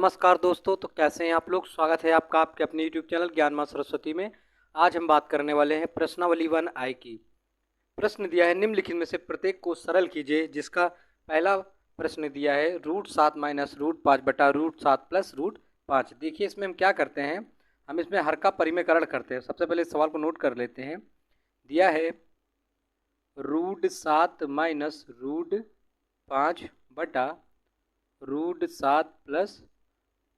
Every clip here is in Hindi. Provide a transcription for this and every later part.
नमस्कार दोस्तों। तो कैसे हैं आप लोग। स्वागत है आपका आपके अपने YouTube चैनल ज्ञान मां सरस्वती में। आज हम बात करने वाले हैं प्रश्नावली 1I की। प्रश्न दिया है निम्नलिखित में से प्रत्येक को सरल कीजिए। जिसका पहला प्रश्न दिया है √7 माइनस √5 बटा √7 प्लस √5। देखिए इसमें हम क्या करते हैं, हम इसमें हर का परिमेयकरण करते हैं। सबसे पहले इस सवाल को नोट कर लेते हैं। दिया है √7 माइनस √5 बटा √7 प्लस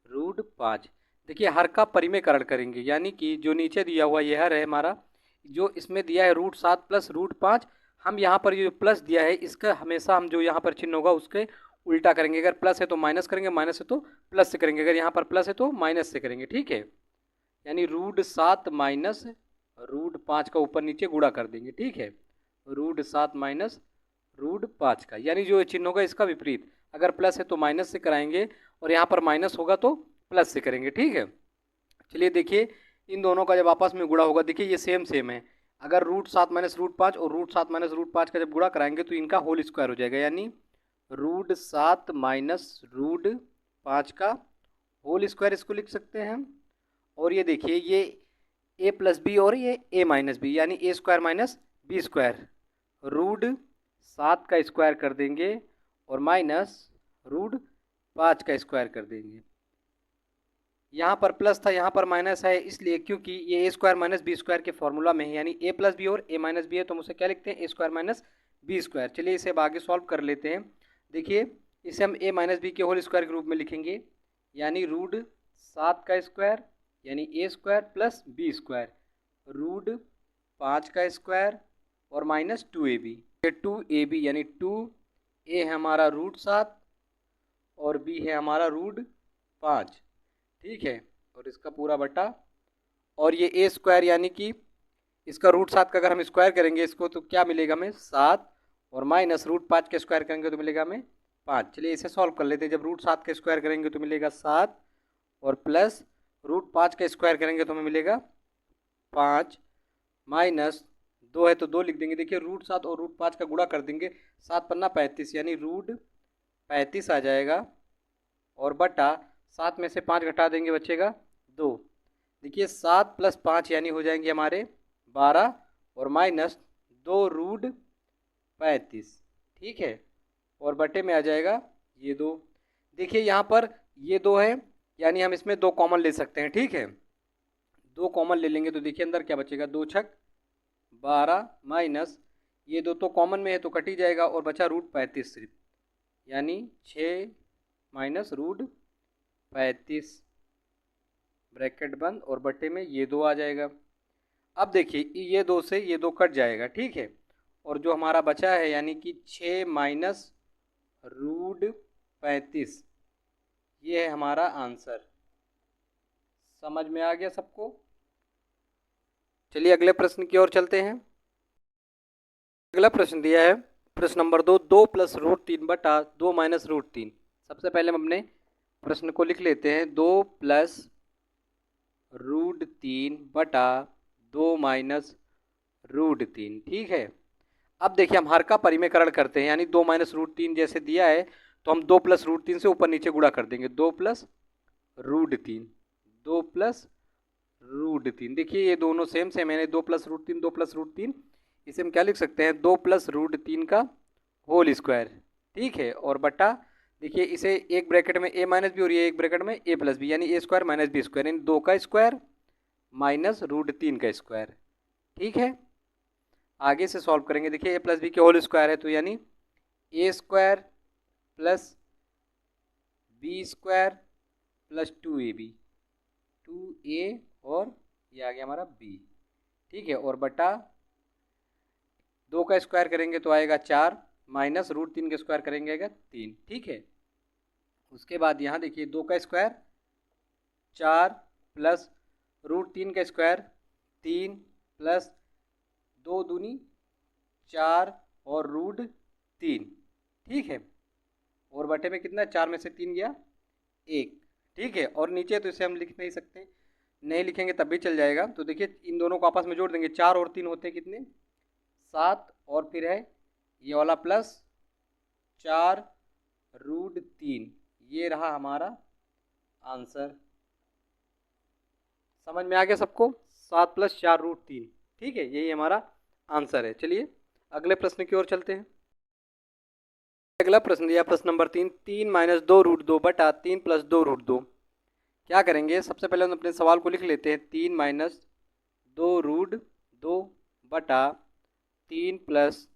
√5। देखिए हर का परिमेयकरण करेंगे, यानी कि जो नीचे दिया हुआ यह है हमारा, जो इसमें दिया है √7 प्लस √5, हम यहाँ पर ये जो प्लस दिया है इसका हमेशा हम जो यहाँ पर चिन्ह होगा उसके उल्टा करेंगे। अगर प्लस है तो माइनस करेंगे, माइनस है तो प्लस से करेंगे, अगर यहाँ पर प्लस है तो माइनस से करेंगे। ठीक है, यानी √7 माइनस √5 का ऊपर नीचे गुणा कर देंगे। ठीक है, √7 माइनस √5 का, यानी जो चिन्ह होगा इसका विपरीत। अगर प्लस है तो माइनस से कराएंगे और यहाँ पर माइनस होगा तो प्लस से करेंगे। ठीक है, चलिए देखिए इन दोनों का जब आपस में गुणा होगा, देखिए ये सेम सेम है। अगर √7 माइनस √5 और √7 माइनस √5 का जब गुणा कराएंगे तो इनका होल स्क्वायर हो जाएगा, यानी √7 माइनस √5 का होल स्क्वायर इसको लिख सकते हैं हम। और ये देखिए ये a प्लस बी और ये a माइनस बी, यानी a square minus B square. √7 का स्क्वायर कर देंगे और माइनस √5 का स्क्वायर कर देंगे। यहाँ पर प्लस था, यहाँ पर माइनस है, इसलिए क्योंकि ये a square minus B square के फॉर्मूला में है, यानी a प्लस बी और a माइनस बी है, तो हम उसे क्या लिखते हैं, a square minus B square. चलिए इसे अब आगे सॉल्व कर लेते हैं। देखिए इसे हम a माइनस बी के होल स्क्वायर के रूप में लिखेंगे, यानी √7 का स्क्वायर यानी a square plus B square, √5 का स्क्वायर और माइनस 2ab। ये 2ab यानी 2a है हमारा √7 और b है हमारा √5। ठीक है, और इसका पूरा बटा, और ये a स्क्वायर यानी कि इसका √7 का अगर हम स्क्वायर करेंगे इसको तो क्या मिलेगा हमें 7, और माइनस √5 के स्क्वायर करेंगे तो मिलेगा हमें 5। चलिए इसे सॉल्व कर लेते हैं। जब √7 के स्क्वायर करेंगे तो मिलेगा 7 और प्लस √5 का स्क्वायर करेंगे तो हमें मिलेगा 5, माइनस 2 है तो 2 लिख देंगे। देखिए √7 और √5 का गुणा कर देंगे, 7 पन्ना 35, यानी √35 आ जाएगा, और बटा 7 में से 5 घटा देंगे बचेगा 2। देखिए 7 प्लस 5 यानी हो जाएंगे हमारे 12 और माइनस 2√35। ठीक है, और बटे में आ जाएगा ये 2। देखिए यहाँ पर ये 2 है, यानी हम इसमें 2 कॉमन ले सकते हैं। ठीक है, 2 कॉमन ले लेंगे तो देखिए अंदर क्या बचेगा, 2 छक 12 माइनस ये 2 तो कॉमन में है तो कट ही जाएगा, और बचा √35 सिर्फ, यानी 6 माइनस √35 ब्रैकेट बंद और बटे में ये 2 आ जाएगा। अब देखिए ये 2 से ये 2 कट जाएगा। ठीक है, और जो हमारा बचा है यानी कि 6 माइनस √35, ये है हमारा आंसर। समझ में आ गया सबको। चलिए अगले प्रश्न की ओर चलते हैं। अगला प्रश्न दिया है प्रश्न नंबर 2 प्लस √3 बटा 2 माइनस √3। सबसे पहले हम अपने प्रश्न को लिख लेते हैं, 2 प्लस √3 बटा 2 माइनस √3। ठीक है, अब देखिए हम हर का परिमेयकरण करते हैं, यानी 2 माइनस √3 जैसे दिया है तो हम 2 प्लस √3 से ऊपर नीचे गुणा कर देंगे, 2 प्लस √3, 2 प्लस √3। देखिए ये दोनों सेम सेम है, 2 प्लस √3, 2 प्लस √3, इसे हम क्या लिख सकते हैं, 2 प्लस √3 का होल स्क्वायर। ठीक है, और बटा देखिए इसे एक ब्रैकेट में a माइनस बी और ये एक ब्रैकेट में a प्लस बी, यानी a square minus B square, यानी 2 का स्क्वायर माइनस √3 का स्क्वायर। ठीक है, आगे से सॉल्व करेंगे। देखिए a प्लस बी के होल स्क्वायर है तो यानी a square plus B square plus 2ab, 2a और ये आ गया हमारा b। ठीक है, और बटा 2 का स्क्वायर करेंगे तो आएगा 4, माइनस √3 का स्क्वायर करेंगे आएगा 3। ठीक है, उसके बाद यहाँ देखिए 2 का स्क्वायर 4 प्लस √3 का स्क्वायर 3 प्लस 2 दूनी 4 और √3। ठीक है, और बटे में कितना, 4 में से 3 गया 1। ठीक है, और नीचे तो इसे हम लिख नहीं सकते, नहीं लिखेंगे तब भी चल जाएगा। तो देखिए इन दोनों को आपस में जोड़ देंगे, 4 और 3 होते हैं कितने, 7, और फिर है ये वाला प्लस 4 √3, ये रहा हमारा आंसर। समझ में आ गया सबको? 7 + 4√3, ठीक है, यही हमारा आंसर है। चलिए अगले प्रश्न की ओर चलते हैं। अगला प्रश्न दिया प्रश्न नंबर 3, 3-2√2/3 + 2√2। क्या करेंगे? सबसे पहले हम अपने सवाल को लिख लेते हैं। 3-2√2/3 +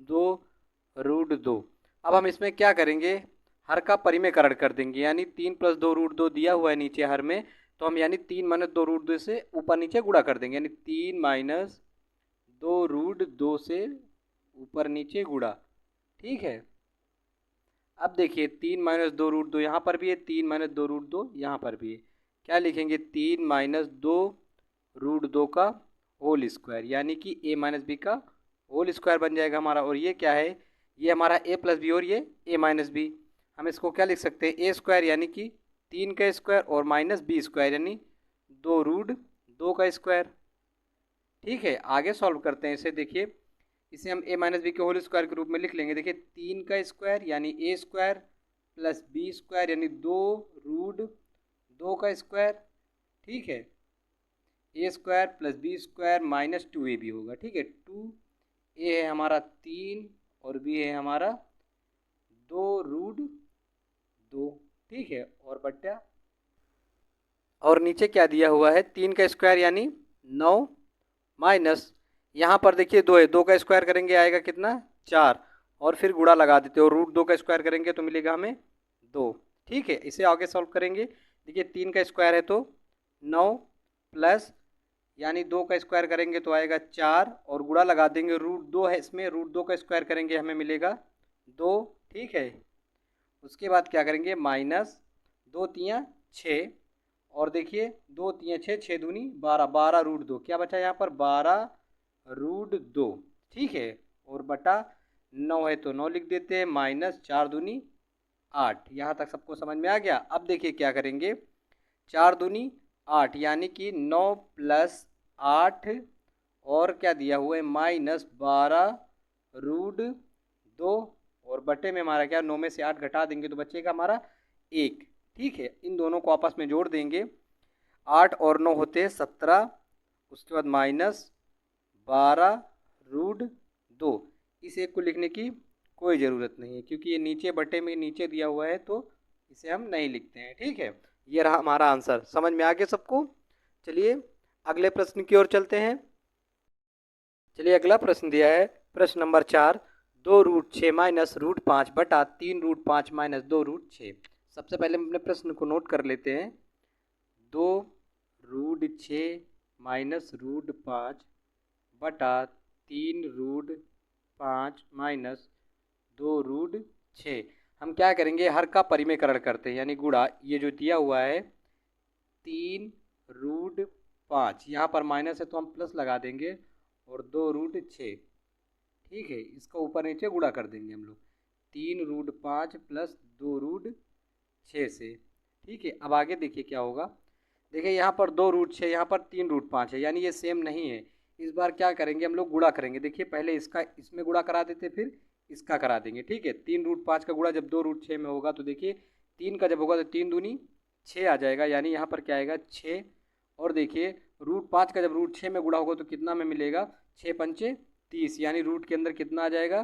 2√2। अब हम इसमें क्या करेंगे? हर का परिमेयकरण कर देंगे, यानी 3 + 2√2 दिया हुआ है नीचे हर में, तो हम यानी 3 - 2√2 से ऊपर नीचे गुणा कर देंगे, यानी 3 - 2√2 से ऊपर नीचे गुणा। ठीक है, अब देखिए 3 - 2√2 यहाँ पर भी है, 3 - 2√2 यहाँ पर भी है। क्या लिखेंगे? 3 - 2√2 का होल स्क्वायर, यानी कि a - b का होल स्क्वायर बन जाएगा हमारा। और ये क्या है? ये हमारा a+b और ये a-b। हम इसको क्या लिख सकते हैं? a स्क्वायर यानी कि 3 का स्क्वायर और -b स्क्वायर यानी 2√2 का स्क्वायर। ठीक है, आगे सॉल्व करते हैं इसे। देखिए इसे हम a - b के होल स्क्वायर के रूप में लिख लेंगे। देखिए 3 का स्क्वायर यानी a square plus b square यानी 2√2 का स्क्वायर। ठीक है, a square plus b square -2ab होगा। ठीक है, 2a है हमारा 3 और b है हमारा 2√2। ठीक है, और बट्टा और नीचे क्या दिया हुआ है? 3 का स्क्वायर यानी 9 माइनस यहाँ पर देखिए 2 है, 2 का स्क्वायर करेंगे आएगा कितना? 4, और फिर गुणा लगा देते हो, √2 का स्क्वायर करेंगे तो मिलेगा हमें 2। ठीक है, इसे आगे सॉल्व करेंगे। देखिए 3 का स्क्वायर है तो 9 प्लस यानी 2 का स्क्वायर करेंगे तो आएगा 4, और गुणा लगा देंगे, √2 है इसमें, √2 का स्क्वायर करेंगे हमें मिलेगा 2। ठीक है, उसके बाद क्या करेंगे? माइनस 2 तियाँ 6, और देखिए 2 तियाँ 6, 6 दूनी 12, 12√2 क्या बचा यहाँ पर? 12√2। ठीक है, और बटा 9 है तो 9 लिख देते हैं, -4 दूनी 8। यहाँ तक सबको समझ में आ गया? अब देखिए क्या करेंगे? 4 दूनी 8 यानी कि 9 + 8 और क्या दिया हुआ है? -12√2, और बटे में हमारा क्या? 9 में से 8 घटा देंगे तो बचेगा हमारा 1। ठीक है, इन दोनों को आपस में जोड़ देंगे, 8 और 9 होते हैं 17, उसके बाद -12√2। इस एक को लिखने की कोई ज़रूरत नहीं है क्योंकि ये नीचे बटे में नीचे दिया हुआ है तो इसे हम नहीं लिखते हैं। ठीक है, ये रहा हमारा आंसर। समझ में आ गया सबको? चलिए अगले प्रश्न की ओर चलते हैं। चलिए अगला प्रश्न दिया है प्रश्न नंबर 4, 2√6 - √5/3 -2√6। सबसे पहले हम अपने प्रश्न को नोट कर लेते हैं। 2√6 - √5/3 -2√6। हम क्या करेंगे? हर का परिमेयकरण करते हैं यानी गुणा। ये जो दिया हुआ है 3√5, यहाँ पर माइनस है तो हम प्लस लगा देंगे, और 2√6। ठीक है, इसका ऊपर नीचे गुणा कर देंगे हम लोग 3√5 + 2√6 से। ठीक है, अब आगे देखिए क्या होगा। देखिए यहाँ पर 2√6, यहाँ पर 3√5 है, यानी ये सेम नहीं है। इस बार क्या करेंगे? हम लोग गुणा करेंगे। देखिए पहले इसका इसमें गुणा करा देते, फिर इसका करा देंगे। ठीक है, 3√5 का गुणा जब 2√6 में होगा तो देखिए 3 का जब होगा तो 3 दूनी 6 आ जाएगा, यानी यहाँ पर क्या आएगा? 6। और देखिए √5 का जब √6 में गुणा होगा तो कितना में मिलेगा? 6 पंचे 30, यानी रूट के अंदर कितना आ जाएगा?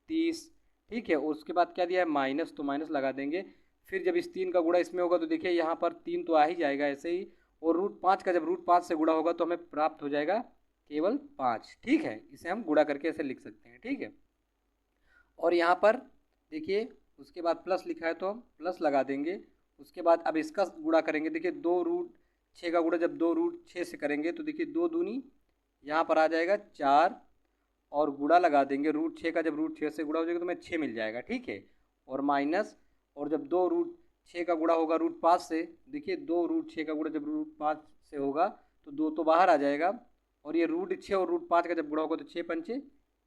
30। ठीक है, उसके बाद क्या दिया है? माइनस, तो माइनस लगा देंगे। फिर जब इस 3 का गुणा इसमें होगा तो देखिए यहाँ पर 3 तो आ ही जाएगा ऐसे ही, और √5 का जब √5 से गुणा होगा तो हमें प्राप्त हो जाएगा केवल 5। ठीक है, इसे हम गुणा करके ऐसे लिख सकते हैं। ठीक है, और यहाँ पर देखिए उसके बाद प्लस लिखा है तो हम प्लस लगा देंगे। उसके बाद अब इसका गुणा करेंगे। देखिए 2√6 का गुणा जब 2√6 से करेंगे तो देखिए 2 दूनी यहाँ पर आ जाएगा 4, और गुणा लगा देंगे। √6 का जब √6 से गुणा हो जाएगा तो हमें 6 मिल जाएगा। ठीक है, और माइनस, और जब 2√6 का गुणा होगा √5 से, देखिए 2√6 का गुणा जब √5 से होगा तो 2 तो बाहर आ जाएगा, और ये √6 और √5 का जब गुणा होगा तो 6 पंचे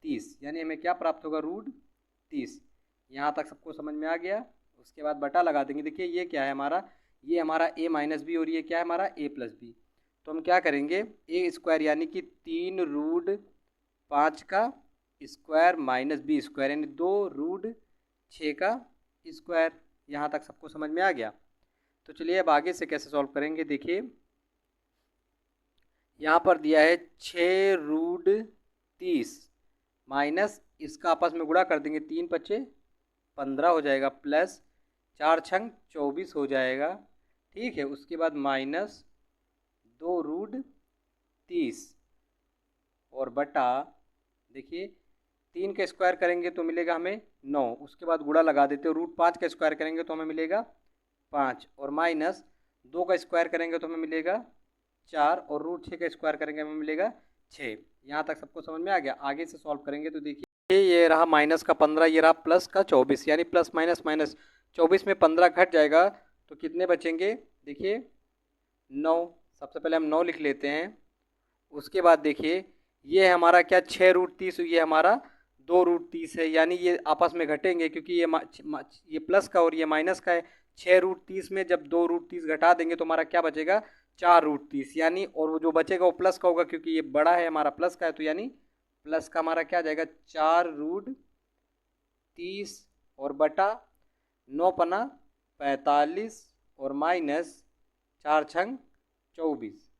30, यानी हमें क्या प्राप्त होगा? √30। यहाँ तक सबको समझ में आ गया? उसके बाद बटा लगा देंगे। देखिए ये क्या है हमारा? ये हमारा a - b, और ये क्या है हमारा? a+b। तो हम क्या करेंगे? a स्क्वायर यानी कि 3√5 का स्क्वायर -b स्क्वायर यानी 2√6 का स्क्वायर। यहाँ तक सबको समझ में आ गया? तो चलिए अब आगे से कैसे सॉल्व करेंगे। देखिए यहाँ पर दिया है 6√30 माइनस इसका आपस में गुणा कर देंगे, 3×5 = 15 हो जाएगा, प्लस 4×6 = 24 हो जाएगा। ठीक है, उसके बाद माइनस 2√30 और बटा, देखिए 3 का स्क्वायर करेंगे तो मिलेगा हमें 9, उसके बाद गुणा लगा देते हो, √5 का स्क्वायर करेंगे तो हमें मिलेगा 5 और माइनस 2 का स्क्वायर करेंगे तो हमें मिलेगा 4 और √6 का स्क्वायर करेंगे हमें मिलेगा 6। यहाँ तक सबको समझ में आ गया। आगे से सॉल्व करेंगे तो देखिए ये रहा माइनस का 15, ये रहा प्लस का 24, यानी प्लस माइनस माइनस 24 में 15 घट जाएगा तो कितने बचेंगे। देखिए 9, सबसे पहले हम 9 लिख लेते हैं। उसके बाद देखिए ये हमारा क्या 6√30, ये हमारा 2√30 है, यानी ये आपस में घटेंगे क्योंकि ये प्लस का और ये माइनस का है। 6√30 में जब 2√30 घटा देंगे तो हमारा क्या बचेगा 4√30, यानी और वो जो बचेगा वो प्लस का होगा क्योंकि ये बड़ा है हमारा प्लस का है, तो यानी प्लस का हमारा क्या जाएगा 4√30 और बटा 9×5 = 45 और माइनस 4×6 = 24।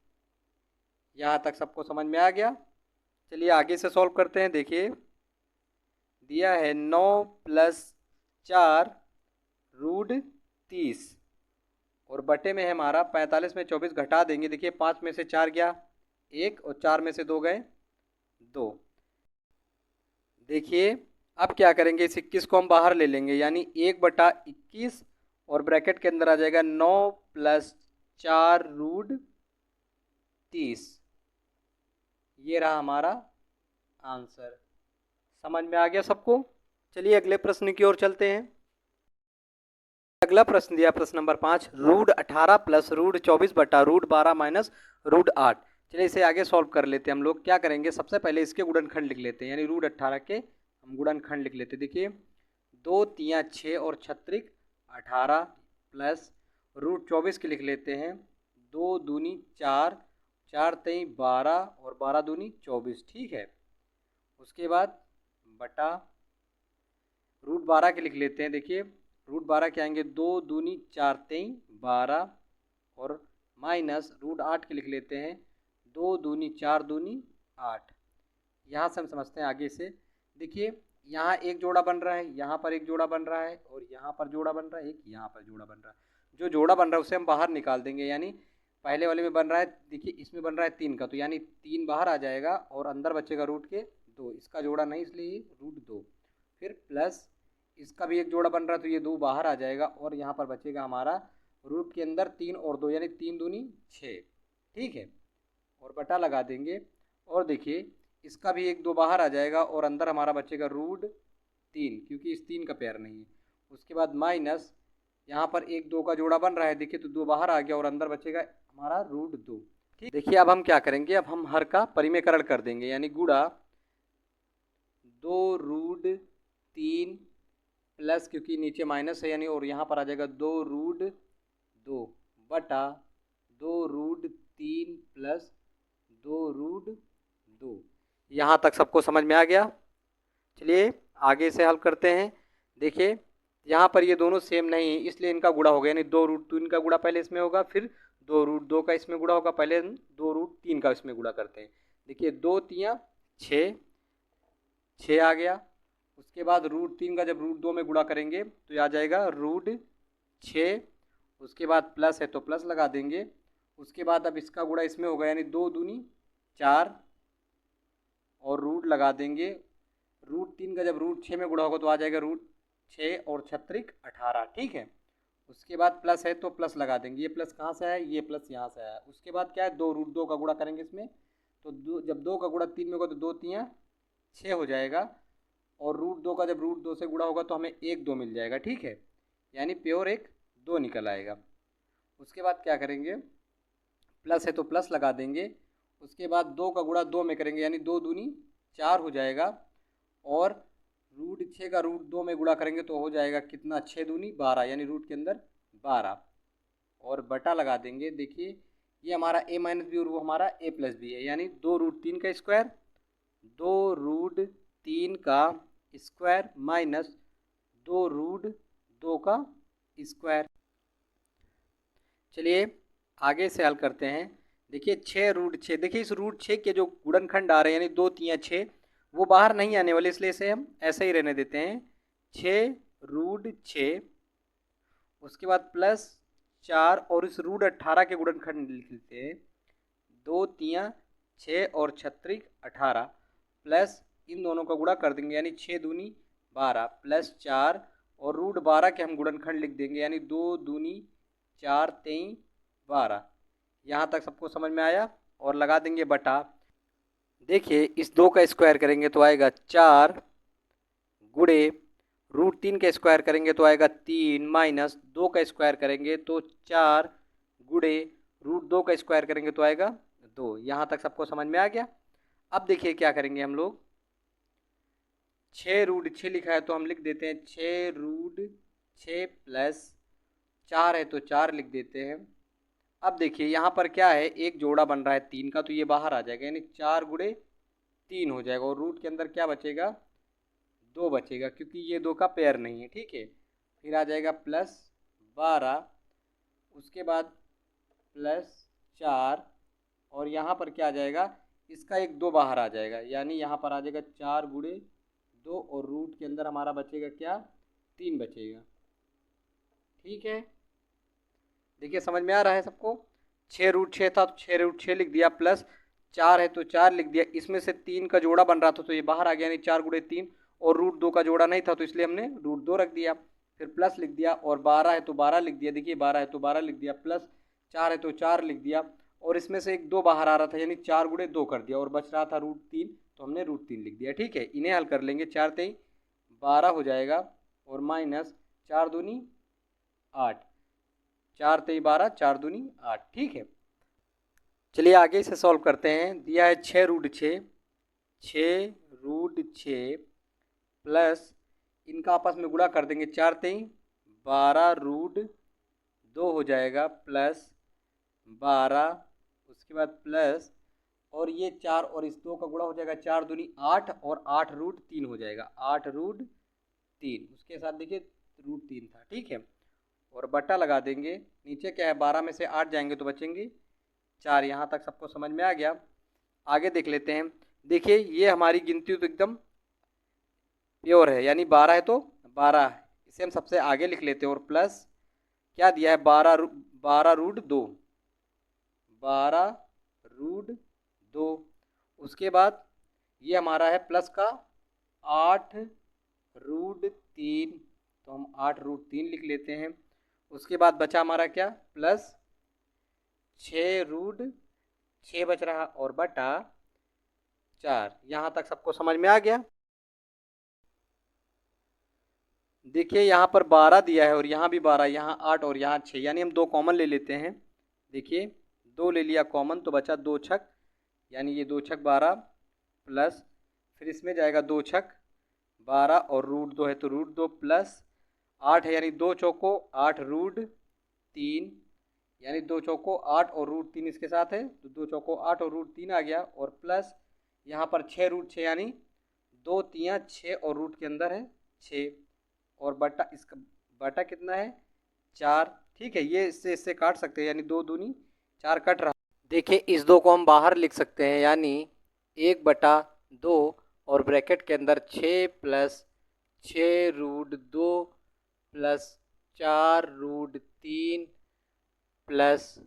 यहाँ तक सबको समझ में आ गया। चलिए आगे से सॉल्व करते हैं। देखिए दिया है 9 + 4√30 और बटे में है हमारा 45 में 24 घटा देंगे। देखिए 5 में से 4 गया 1 और 4 में से 2 गए 2। देखिए अब क्या करेंगे, इस 21 को हम बाहर ले लेंगे, यानी 1/21 और ब्रैकेट के अंदर आ जाएगा 9 + 4√30। ये रहा हमारा आंसर। समझ में आ गया सबको। चलिए अगले प्रश्न की ओर चलते हैं। अगला प्रश्न दिया प्रश्न नंबर 5, √18 + √24 बटा √12 माइनस √8। चलिए इसे आगे सॉल्व कर लेते हैं। हम लोग क्या करेंगे, सबसे पहले इसके गुणनखंड लिख लेते हैं, यानी √18 के हम गुणनखंड लिख लेते हैं। देखिए 2 × 6 और 6 = 18 प्लस √24 के लिख लेते हैं, 2 दूनी 4, 4 3 12 और 12 दूनी 24। ठीक है, उसके बाद बटा √12 के लिख लेते हैं। देखिए √12 के आएंगे 2 दूनी 4 3 12 और माइनस √8 के लिख लेते हैं, 2 दूनी 4 दूनी 8। यहाँ से हम समझते हैं आगे से। देखिए यहाँ एक जोड़ा बन रहा है, यहाँ पर एक जोड़ा बन रहा है और यहाँ पर जोड़ा बन रहा है, एक यहाँ पर जोड़ा बन रहा है। जो जोड़ा बन रहा है उसे हम बाहर निकाल देंगे, यानी पहले वाले में बन रहा है, देखिए इसमें बन रहा है 3 का, तो यानी 3 बाहर आ जाएगा और अंदर बचेगा √2, इसका जोड़ा नहीं इसलिए √2। फिर प्लस इसका भी एक जोड़ा बन रहा है तो ये 2 बाहर आ जाएगा और यहाँ पर बचेगा हमारा रूट के अंदर 3 और 2, यानी 3 दूनी 6। ठीक है, और बटा लगा देंगे और देखिए इसका भी एक 2 बाहर आ जाएगा और अंदर हमारा बचेगा √3 क्योंकि इस 3 का पेयर नहीं है। उसके बाद माइनस यहाँ पर एक 2 का जोड़ा बन रहा है, देखिए तो 2 बाहर आ गया और अंदर बचेगा हमारा √2। ठीक, देखिए अब हम क्या करेंगे, अब हम हर का परिमेयकरण कर देंगे, यानी गुणा 2√3 प्लस क्योंकि नीचे माइनस है यानी, और यहाँ पर आ जाएगा 2√2 बटा 2√3 प्लस 2√2। यहाँ तक सबको समझ में आ गया। चलिए आगे से हल करते हैं। देखिए यहाँ पर ये दोनों सेम नहीं है इसलिए इनका गुणा होगा, यानी 2√2 का गुणा पहले इसमें होगा, फिर 2√2 का इसमें गुणा होगा, पहले 2√3 का इसमें गुणा करते हैं। देखिए 2 3 6, 6 आ गया। उसके बाद √3 का जब √2 में गुणा करेंगे तो ये आ जाएगा √6। उसके बाद प्लस है तो प्लस लगा देंगे। उसके बाद अब इसका गुणा इसमें होगा, यानी 2 दूनी 4 और रूट लगा देंगे। √3 का जब √6 में गुणा होगा तो आ जाएगा √6 और 6 = 18। ठीक है, उसके बाद प्लस है तो प्लस लगा देंगे। ये प्लस कहाँ से आया, ये प्लस यहाँ से आया। उसके बाद क्या है, 2√2 का गुणा करेंगे इसमें, तो जब 2 का गुणा 3 में होगा तो 2 3 6 हो जाएगा और √2 का जब √2 से गुणा होगा तो हमें 1 2 मिल जाएगा। ठीक है, यानी प्योर 1 2 निकल आएगा। उसके बाद क्या करेंगे, प्लस है तो प्लस लगा देंगे। उसके बाद 2 का गुणा 2 में करेंगे, यानी 2 दूनी 4 हो जाएगा और √6 का √2 में गुणा करेंगे तो हो जाएगा कितना, 6 दूनी 12, यानी रूट के अंदर 12 और बटा लगा देंगे। देखिए ये हमारा a माइनस बी और वो हमारा a प्लस बी है, यानी 2√3 का स्क्वायर, 2√3 का स्क्वायर माइनस 2√2 का स्क्वायर। चलिए आगे से हल करते हैं। देखिए 6√6, देखिए इस √6 के जो गुणनखंड आ रहे हैं यानी 2 3 6, वो बाहर नहीं आने वाले, इसलिए इसे हम ऐसे ही रहने देते हैं 6√6। उसके बाद प्लस 4 और इस √18 के गुणनखंड लिख लेते हैं 2 3 6 और 6 18, प्लस इन दोनों का गुणा कर देंगे यानी 6 दूनी 12 प्लस 4 और √12 के हम गुणनखंड लिख देंगे यानी 2 दूनी 4 3 12। यहाँ तक सबको समझ में आया? और लगा देंगे बटा। देखिए इस 2 का स्क्वायर करेंगे तो आएगा 4 गुणे √3 का स्क्वायर करेंगे तो आएगा 3 माइनस 2 का स्क्वायर करेंगे तो 4 गुणे √2 का स्क्वायर करेंगे तो आएगा 2। यहाँ तक सबको समझ में आ गया? अब देखिए क्या करेंगे हम लोग, 6√6 लिखा है तो हम लिख देते हैं 6√6 प्लस 4 है तो 4 लिख देते हैं। अब देखिए यहाँ पर क्या है, एक जोड़ा बन रहा है 3 का तो ये बाहर आ जाएगा यानी 4 गुणे 3 हो जाएगा और रूट के अंदर क्या बचेगा, 2 बचेगा क्योंकि ये 2 का पेयर नहीं है। ठीक है, फिर आ जाएगा प्लस 12, उसके बाद प्लस 4 और यहाँ पर क्या आ जाएगा, इसका एक 2 बाहर आ जाएगा यानी यहाँ पर आ जाएगा 4 गुणे 2 और रूट के अंदर हमारा बचेगा क्या, 3 बचेगा। ठीक है, देखिए समझ में आ रहा है सबको? 6√6 था तो 6√6 लिख दिया, प्लस 4 है तो 4 लिख दिया, इसमें से 3 का जोड़ा बन रहा था तो ये बाहर आ गया यानी 4 गुणे 3 और √2 का जोड़ा नहीं था तो इसलिए हमने √2 रख दिया, फिर प्लस लिख दिया और 12 है तो 12 लिख दिया, देखिए 12 है तो 12 लिख दिया, प्लस 4 है तो 4 लिख दिया और इसमें से एक 2 बाहर आ रहा था यानी 4 गुणे 2 कर दिया और बच रहा था √3 तो हमने √3 लिख दिया। ठीक है, इन्हें हल कर लेंगे, 4 3 12 हो जाएगा और माइनस 4 दूनी 8, 4 3 12 4 दूनी 8। ठीक है, चलिए आगे इसे सॉल्व करते हैं। दिया है 6√6, 6√6 प्लस इनका आपस में गुणा कर देंगे, 4 3 12√2 हो जाएगा प्लस 12, उसके बाद प्लस और ये 4 और इस 2 का गुणा हो जाएगा, 4 दूनी 8 और 8√3 हो जाएगा, 8√3, उसके साथ देखिए √3 था। ठीक है, और बटा लगा देंगे, नीचे क्या है 12 में से 8 जाएंगे तो बचेंगे 4। यहाँ तक सबको समझ में आ गया? आगे देख लेते हैं। देखिए ये हमारी गिनती तो एकदम प्योर है यानी 12 है तो 12, इसे हम सबसे आगे लिख लेते हैं और प्लस क्या दिया है 12√2, 12√2, उसके बाद ये हमारा है प्लस का 8√3 तो हम 8√3 लिख लेते हैं। उसके बाद बचा हमारा क्या, प्लस 6√6 बच रहा और बटा 4। यहाँ तक सबको समझ में आ गया? देखिए यहाँ पर 12 दिया है और यहाँ भी 12, यहाँ 8 और यहाँ 6 यानी हम 2 कॉमन ले लेते हैं। देखिए 2 ले लिया कॉमन तो बचा 2 छक यानी ये 2 छक 12 प्लस फिर इसमें जाएगा 2 छक 12 और √2 है तो √2 प्लस 8 है यानी 2 चौको 8√3 यानी 2 चौको 8 और √3 इसके साथ है तो 2 चौको 8 और √3 आ गया और प्लस यहाँ पर 6√6 यानी 2 3 6 और रूट के अंदर है 6 और बटा इसका बटा कितना है 4। ठीक है, ये इससे काट सकते हैं यानी 2 दूनी 4 कट रहा। देखिए इस 2 को हम बाहर लिख सकते हैं यानी 1/2 और ब्रैकेट के अंदर 6 प्लस 6√2 प्लस 4√3 प्लस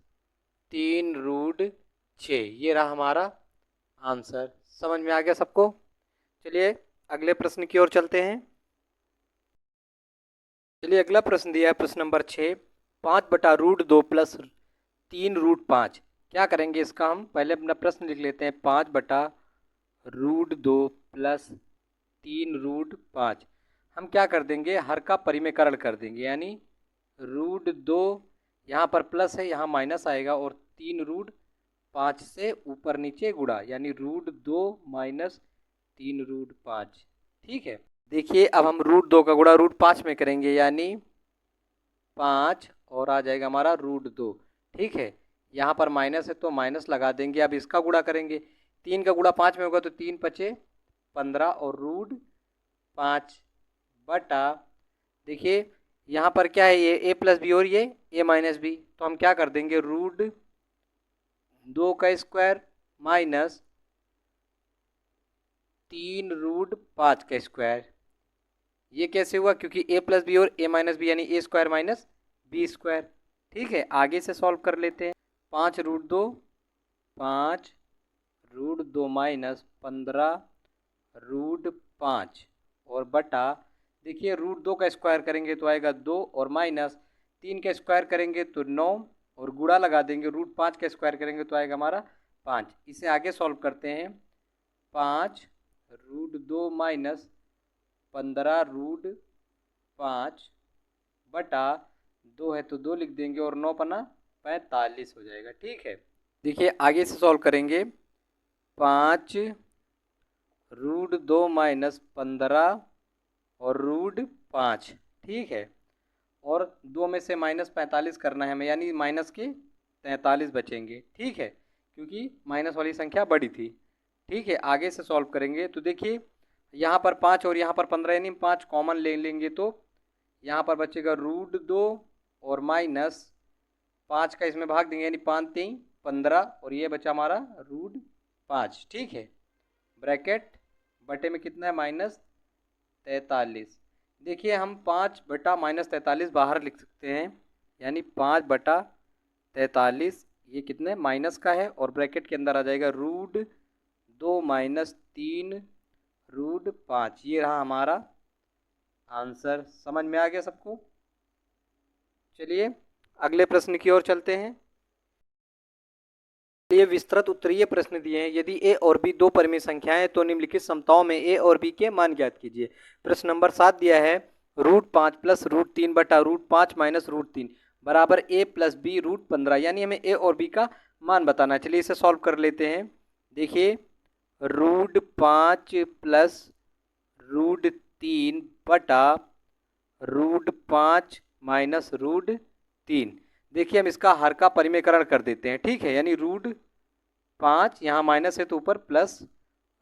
3√6, ये रहा हमारा आंसर। समझ में आ गया सबको? चलिए अगले प्रश्न की ओर चलते हैं। चलिए अगला प्रश्न दिया है प्रश्न नंबर 6, 5/√2 प्लस 3√5। क्या करेंगे इसका, हम पहले अपना प्रश्न लिख लेते हैं। 5/√2 प्लस 3√5 हम क्या कर देंगे, हर का परिमेयकरण कर देंगे यानी √2 यहाँ पर प्लस है यहाँ माइनस आएगा और 3√5 से ऊपर नीचे गुणा यानी √2 माइनस 3√5। ठीक है, देखिए अब हम √2 का गुणा √5 में करेंगे यानी 5 और आ जाएगा हमारा √2। ठीक है, यहाँ पर माइनस है तो माइनस लगा देंगे। अब इसका गुणा करेंगे, 3 का गुणा 5 में होगा तो 3 5 15 और √5 बटा, देखिए यहाँ पर क्या है, ये a प्लस बी और ये a माइनस बी तो तो हम क्या कर देंगे, रूट 2 का स्क्वायर माइनस 3 रूट 5 का स्क्वायर। ये कैसे हुआ, क्योंकि a प्लस बी और a माइनस बी यानी a square minus B square. ठीक है, आगे से सॉल्व कर लेते हैं। 5 रूट 2, 5 रूट 2 माइनस 15 रूट 5 और बटा, देखिए रूट 2 का स्क्वायर करेंगे तो आएगा 2 और माइनस 3 का स्क्वायर करेंगे तो 9 और गुणा लगा देंगे, रूट 5 का स्क्वायर करेंगे तो आएगा हमारा 5। इसे आगे सॉल्व करते हैं। 5 रूट 2 माइनस 15 रूट 5 बटा 2 है तो 2 लिख देंगे और 9 पना 45 हो जाएगा। ठीक है, देखिए आगे से सॉल्व करेंगे। 5 रूट 2 माइनस 15 और रूट 5, ठीक है, और 2 में से माइनस 45 करना है हमें, यानी माइनस के 43 बचेंगे। ठीक है, क्योंकि माइनस वाली संख्या बड़ी थी। ठीक है, आगे से सॉल्व करेंगे तो देखिए यहाँ पर 5 और यहाँ पर 15 यानी 5 कॉमन ले लेंगे तो यहाँ पर बचेगा रूट 2 और माइनस 5 का इसमें भाग देंगे यानी 5 3 15 और ये बचा हमारा रूट 5। ठीक है, ब्रैकेट बटे में कितना है माइनस 43। देखिए हम 5 बटा माइनस 43 बाहर लिख सकते हैं, यानी 5 बटा 43 ये कितने माइनस का है और ब्रैकेट के अंदर आ जाएगा रूट 2 माइनस 3 रूट 5। ये रहा हमारा आंसर। समझ में आ गया सबको? चलिए अगले प्रश्न की ओर चलते हैं। ये विस्तृत उत्तरीय प्रश्न दिए हैं। यदि a और b दो परिमेय संख्याएं हैं तो निम्नलिखित समताओं में a और b के मान ज्ञात कीजिए। प्रश्न नंबर 7 दिया है रूट 5 प्लस रूट 3 बटा रूट 5 माइनस रूट 3 बराबर a प्लस बी रूट 15, यानी हमें a और b का मान बताना है। चलिए इसे सॉल्व कर लेते हैं। देखिए रूट 5 प्लस रूट 3 बटा रूट 5 माइनस रूट 3। देखिए हम इसका हर का परिमेयकरण कर देते हैं। ठीक है, यानी रूट 5 यहाँ माइनस है तो ऊपर प्लस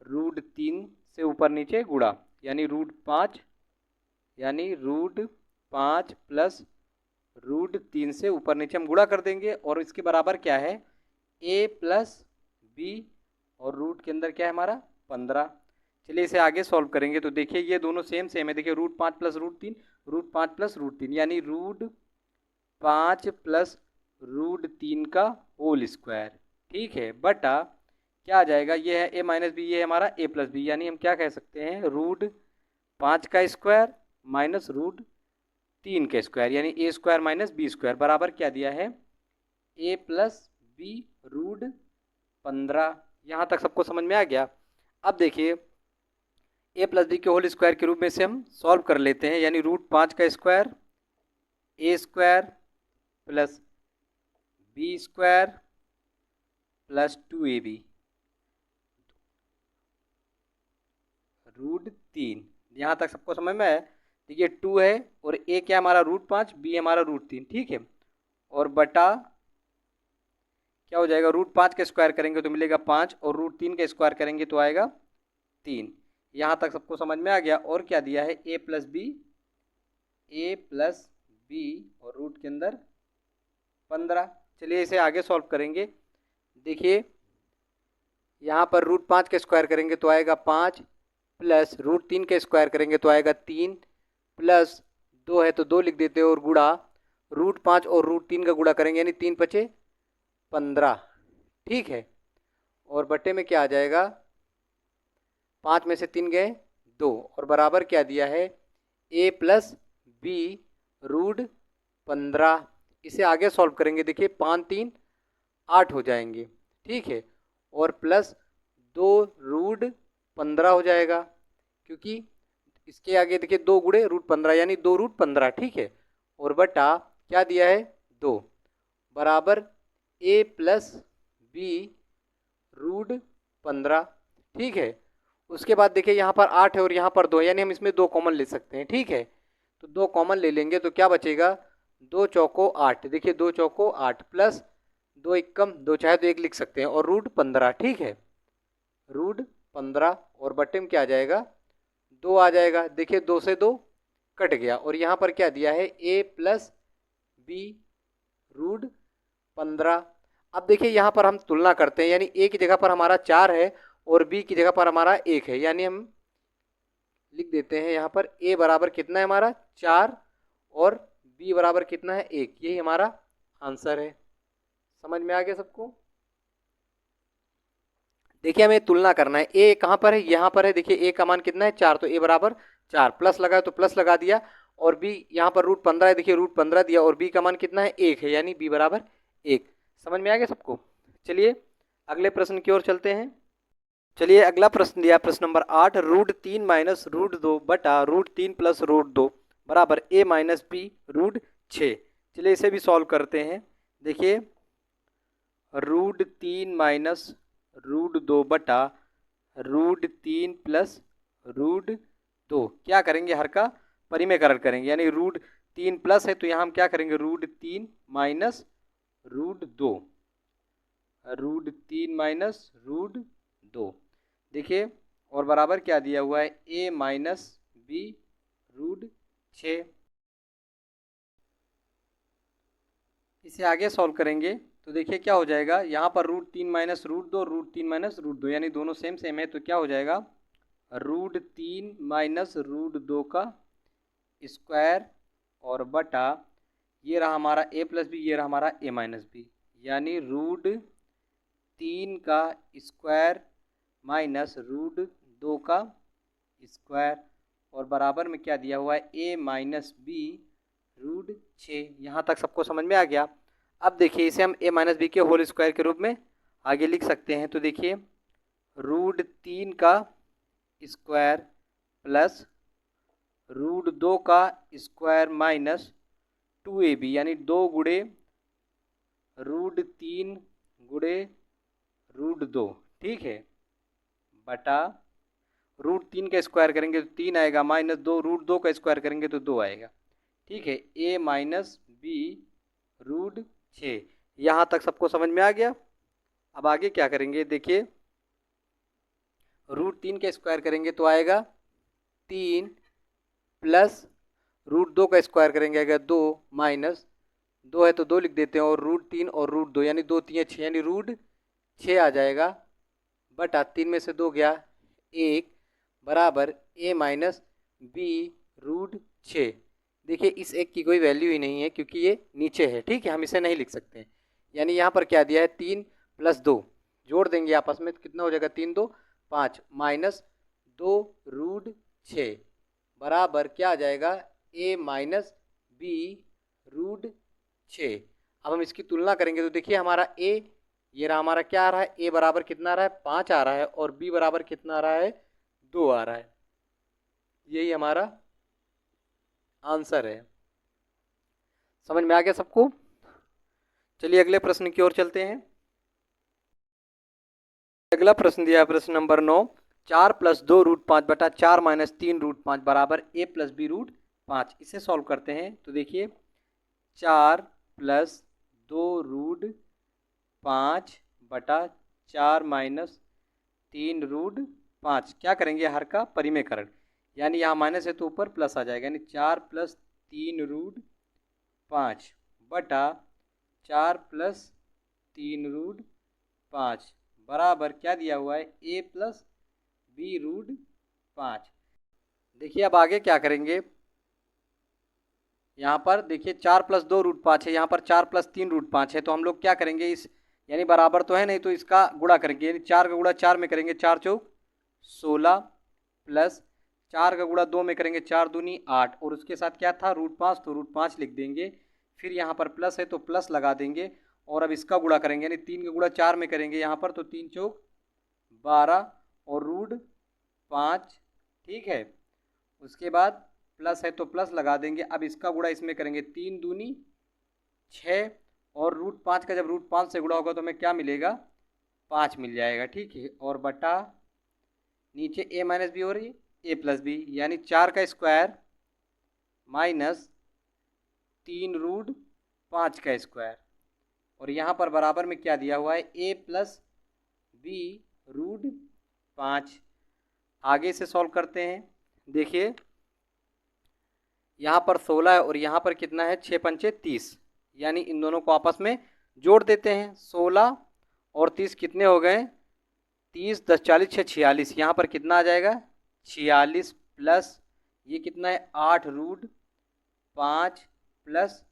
रूट 3 से ऊपर नीचे गुणा, यानी रूट 5 यानी रूट 5 प्लस रूट 3 से ऊपर नीचे हम गुणा कर देंगे और इसके बराबर क्या है a प्लस बी और रूट के अंदर क्या है हमारा 15। चलिए इसे आगे सॉल्व करेंगे तो देखिए ये दोनों सेम है। देखिए root 5 plus root 3 root 5 plus root 3 यानी रूट 5 प्लस रूट 3 का होल स्क्वायर। ठीक है, बटा क्या आ जाएगा, ये है a माइनस बी, ये है हमारा a प्लस बी, यानी हम क्या कह सकते हैं रूट 5 का स्क्वायर माइनस रूट 3 का स्क्वायर, यानी a square minus B square बराबर क्या दिया है a प्लस बी रूट 15। यहाँ तक सबको समझ में आ गया? अब देखिए a प्लस बी के होल स्क्वायर के रूप में से हम सॉल्व कर लेते हैं, यानी रूट 5 का square a square plus B square plus 2ab root 3। यहाँ तक सबको समझ में है? देखिए 2 है और a क्या हमारा रूट 5, b हमारा रूट 3। ठीक है, और बटा क्या हो जाएगा, रूट 5 का स्क्वायर करेंगे तो मिलेगा 5 और रूट 3 का स्क्वायर करेंगे तो आएगा 3। यहाँ तक सबको समझ में आ गया? और क्या दिया है a प्लस बी और रूट के अंदर 15। चलिए इसे आगे सॉल्व करेंगे। देखिए यहाँ पर रूट 5 का स्क्वायर करेंगे तो आएगा 5 प्लस रूट 3 का स्क्वायर करेंगे तो आएगा 3 प्लस 2 है तो 2 लिख देते हैं और गुणा रूट 5 और रूट 3 का गुणा करेंगे यानी 3 पचे 15। ठीक है, और बटे में क्या आ जाएगा 5 में से 3 गए 2 और बराबर क्या दिया है a प्लस बी रूट 15। इसे आगे सॉल्व करेंगे। देखिए 5 3 8 हो जाएंगे। ठीक है, और प्लस 2 रूट 15 हो जाएगा, क्योंकि इसके आगे देखिए 2 गुणे रूट 15 यानी 2 रूट 15। ठीक है, और बटा क्या दिया है 2 बराबर a प्लस बी रूट 15। ठीक है, उसके बाद देखिए यहाँ पर 8 है और यहाँ पर 2 यानी हम इसमें 2 कॉमन ले सकते हैं। ठीक है, तो 2 कॉमन ले लेंगे तो क्या बचेगा 2 चौको 8। देखिए 2 चौको 8 प्लस 2 एकम 2 चाहे तो 1 लिख सकते हैं और रूट 15। ठीक है, रूट 15 और बटे में क्या आ जाएगा 2 आ जाएगा। देखिए 2 से 2 कट गया और यहाँ पर क्या दिया है a प्लस बी रूट 15। अब देखिए यहाँ पर हम तुलना करते हैं, यानी ए की जगह पर हमारा 4 है और बी की जगह पर हमारा 1 है, यानी हम लिख देते हैं यहाँ पर ए बराबर कितना है हमारा 4 और बी बराबर कितना है 1। यही हमारा आंसर है। समझ में आ गया सबको? देखिए हमें तुलना करना है, ए कहाँ पर है, यहाँ पर है। देखिए ए का मान कितना है 4, तो ए बराबर 4, प्लस लगाया तो प्लस लगा दिया। और बी यहाँ पर √15 है, देखिए √15 दिया और बी का मान कितना है 1 है, यानी बी बराबर 1। समझ में आ गया सबको? चलिए अगले प्रश्न की ओर चलते हैं। चलिए अगला प्रश्न दिया प्रश्न नंबर 8, √3 माइनस √2 बटा √3 प्लस √2 बराबर a माइनस बी √6। चलिए इसे भी सॉल्व करते हैं। देखिए √3 माइनस √2 बटा √3 प्लस √2 क्या करेंगे, हर का परिमेयकरण करेंगे, यानी √3 प्लस है तो यहाँ हम क्या करेंगे √3 माइनस √2, √3 माइनस √2। देखिए और बराबर क्या दिया हुआ है a माइनस बी √6। इसे आगे सॉल्व करेंगे तो देखिए क्या हो जाएगा, यहाँ पर √3 माइनस √2, √3 माइनस √2, यानी दोनों सेम सेम है, तो क्या हो जाएगा √3 माइनस √2 का स्क्वायर और बटा ये रहा हमारा a प्लस बी, ये रहा हमारा a माइनस बी, यानी √3 का स्क्वायर माइनस √2 का स्क्वायर और बराबर में क्या दिया हुआ है a माइनस बी √6। यहाँ तक सबको समझ में आ गया? अब देखिए इसे हम a माइनस बी के होल स्क्वायर के रूप में आगे लिख सकते हैं। तो देखिए √3 का स्क्वायर प्लस √2 का स्क्वायर माइनस 2ab, यानी 2 गुणे √3 गुणे √2, ठीक है, बटा √3 का स्क्वायर करेंगे तो 3 आएगा, माइनस 2 √2 का स्क्वायर करेंगे तो 2 आएगा, ठीक है, a माइनस बी √6। यहाँ तक सबको समझ में आ गया? अब आगे क्या करेंगे, देखिए √3 का स्क्वायर करेंगे तो आएगा 3 प्लस √2 का स्क्वायर करेंगे आएगा 2, माइनस 2 है तो 2 लिख देते हैं और √3 और √2, यानी 2 3 6, यानी √6 आ जाएगा, बटा 3 में से 2 गया 1 बराबर a माइनस बी √6। देखिए इस एक की कोई वैल्यू ही नहीं है क्योंकि ये नीचे है, ठीक है, हम इसे नहीं लिख सकते। यानी यहाँ पर क्या दिया है 3 प्लस 2 जोड़ देंगे आपस में तो कितना हो जाएगा 3 2 5 माइनस 2 √6 बराबर क्या आ जाएगा a माइनस बी √6। अब हम इसकी तुलना करेंगे तो देखिए हमारा a ये रहा हमारा क्या आ रहा है, a बराबर कितना आ रहा है 5 आ रहा है और b बराबर कितना आ रहा है 2 आ रहा है। यही हमारा आंसर है। समझ में आ गया सबको? चलिए अगले प्रश्न की ओर चलते हैं। अगला प्रश्न दिया है प्रश्न नंबर 9, 4 प्लस 2 √5 बटा 4 माइनस 3 √5 बराबर a प्लस बी √5। इसे सॉल्व करते हैं तो देखिए 4 प्लस 2 √5 बटा 4 माइनस 3 √5 क्या करेंगे हर का परिमेयकरण, यानी यहाँ माइनस है तो ऊपर प्लस आ जाएगा, यानी 4 प्लस 3 √5 बटा 4 प्लस 3 √5 बराबर क्या दिया हुआ है a प्लस बी √5। देखिए अब आगे क्या करेंगे, यहाँ पर देखिए 4 प्लस 2 √5 है, यहाँ पर 4 प्लस 3 √5 है, तो हम लोग क्या करेंगे इस, यानी बराबर तो है नहीं तो इसका गुणा करेंगे, यानी 4 का गुणा 4 में करेंगे 4 चौक 16 प्लस 4 का गुणा 2 में करेंगे 4 दूनी 8 और उसके साथ क्या था √5 तो √5 लिख देंगे, फिर यहाँ पर प्लस है तो प्लस लगा देंगे और अब इसका गुणा करेंगे, यानी 3 का गुणा 4 में करेंगे यहाँ पर तो 3 चौक 12 और √5, ठीक है, उसके बाद प्लस है तो प्लस लगा देंगे, अब इसका गुणा इसमें करेंगे 3 दूनी 6 और √5 का जब √5 से गुणा होगा तो हमें क्या मिलेगा 5 मिल जाएगा, ठीक है, और बटा नीचे a माइनस बी और a प्लस बी, यानी 4 का स्क्वायर माइनस 3 √5 का स्क्वायर और यहाँ पर बराबर में क्या दिया हुआ है a प्लस बी √5। आगे से सॉल्व करते हैं। देखिए यहाँ पर 16 है और यहाँ पर कितना है 6 पंचे 30, यानी इन दोनों को आपस में जोड़ देते हैं। 16 और 30 कितने हो गए? 30 10 40 6 46। यहाँ पर कितना आ जाएगा? 46 प्लस ये कितना है? 8 रूट 5 प्लस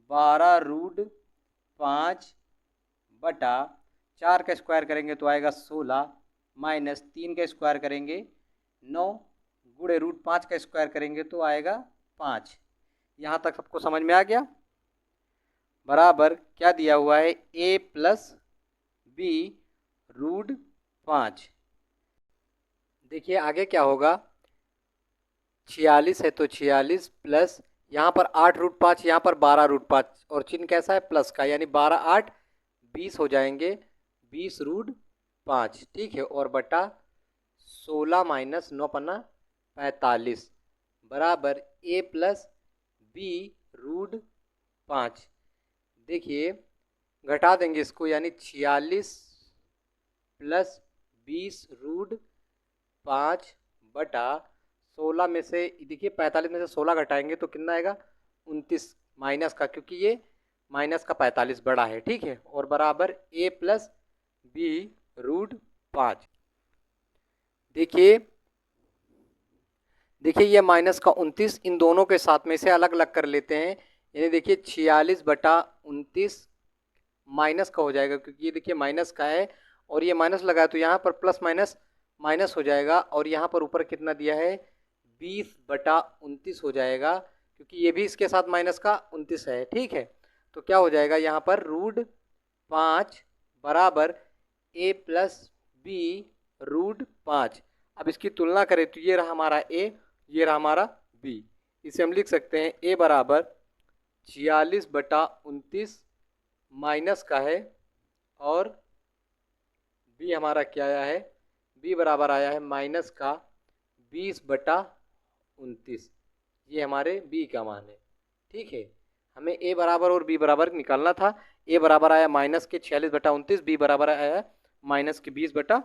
12 रूट 5 बटा 4 का स्क्वायर करेंगे तो आएगा 16 माइनस 3 का स्क्वायर करेंगे 9 गुणे रूट 5 का स्क्वायर करेंगे तो आएगा 5। यहाँ तक सबको समझ में आ गया? बराबर क्या दिया हुआ है? a plus B root 5। देखिए आगे क्या होगा? 46 है तो 46 प्लस यहाँ पर 8 रूट 5, यहाँ पर 12 रूट 5 और चिन्ह कैसा है? प्लस का, यानी 12 8 20 हो जाएंगे, 20 रूट 5। ठीक है, और बटा 16 माइनस 9 पन्ना 45 बराबर a प्लस बी रूट 5। देखिए घटा देंगे इसको, यानी 46 प्लस 20 रूट 5 बटा 16 में से, देखिए 45 में से 16 घटाएंगे तो कितना आएगा? 29 माइनस का, क्योंकि ये माइनस का 45 बड़ा है। ठीक है, और बराबर a प्लस बी रूट 5। देखिए ये माइनस का 29 इन दोनों के साथ में से अलग अलग कर लेते हैं, यानी देखिए 46 बटा 29 माइनस का हो जाएगा, क्योंकि ये देखिए माइनस का है और ये माइनस लगा है तो यहाँ पर प्लस माइनस माइनस हो जाएगा, और यहाँ पर ऊपर कितना दिया है? 20 बटा 29 हो जाएगा, क्योंकि ये भी इसके साथ माइनस का 29 है। ठीक है, तो क्या हो जाएगा यहाँ पर? रूट 5 बराबर a प्लस बी रूट 5। अब इसकी तुलना करें तो ये रहा हमारा a, ये रहा हमारा b। इसे हम लिख सकते हैं a बराबर 46 बटा 29 माइनस का है, और b हमारा क्या आया है? b बराबर आया है माइनस का 20 बटा 29। ये हमारे b का मान है। ठीक है, हमें a बराबर और b बराबर निकालना था। a बराबर आया माइनस के 46 बटा 29, b बराबर आया माइनस के 20 बटा